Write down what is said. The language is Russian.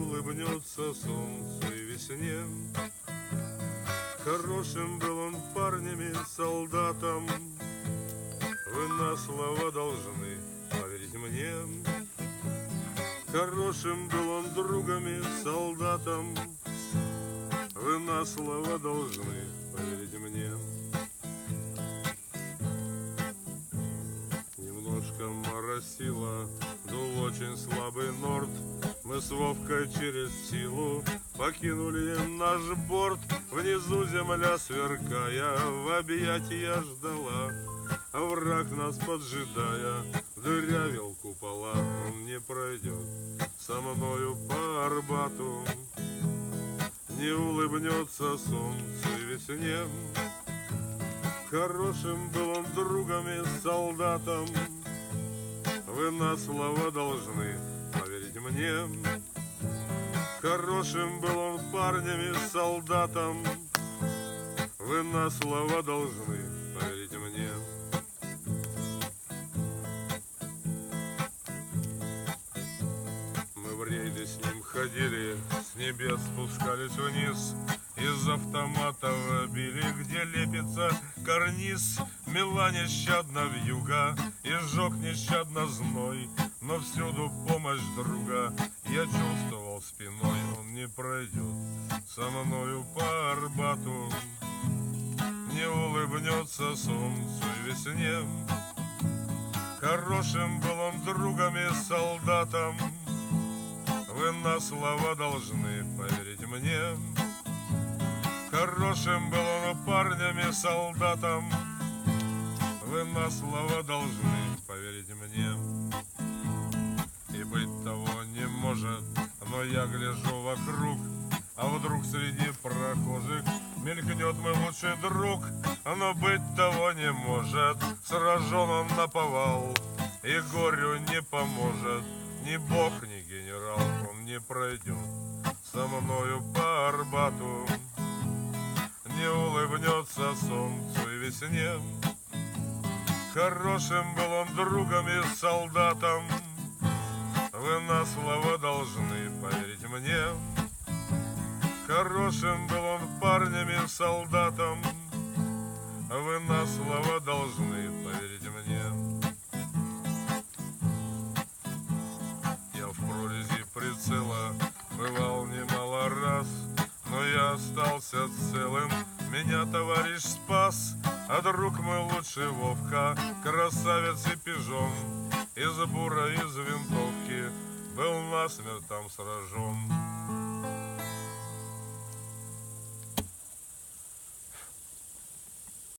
улыбнется солнцу и весне. Хорошим был он парнем и солдатом, вы на слово должны поверить мне. Хорошим был он другом и солдатом, вы на слово должны поверить мне. Немножко моросило, дул очень слабый норд. Мы с Вовкой через силу покинули наш борт. Внизу земля сверкая, в объятия ждала, а враг нас поджидая, дырявил купола. Он не пройдет со мною по Арбату, не улыбнется солнцу и весне. Хорошим был он другом и солдатом, вы на слово должны поверить мне. Хорошим был он парнем и солдатом, вы на слово должны поверить мне. Мы в рейды с ним ходили, с небес спускались вниз, из автоматов били, где лепится карниз. Мела нещадно вьюга и жег нещадно зной, но всюду помощь друга я чувствовал спиной. Он не пройдет со мною по Арбату, не улыбнется солнцу и весне. Хорошим был он другом и солдатом, вы на слова должны поверить мне. Хорошим был он парнем и солдатом, вы на слова должны поверить мне. И быть того не может, но я гляжу вокруг, а вдруг среди прохожих мелькнет мой лучший друг. Но быть того не может, сражен он наповал, и горю не поможет ни бог, ни генерал. Он не пройдет со мною по Арбату, не улыбнется солнцу и весне. Хорошим был он другом и солдатом, вы на слово должны поверить мне. Хорошим был он парнем и солдатом, вы на слово должны поверить мне. Я в прорези прицела бывал немало раз, но я остался целым, меня товарищ спас. А друг мой лучший Вовка, красавец и пижон, из бура, из винтовки был насмерть там сражен.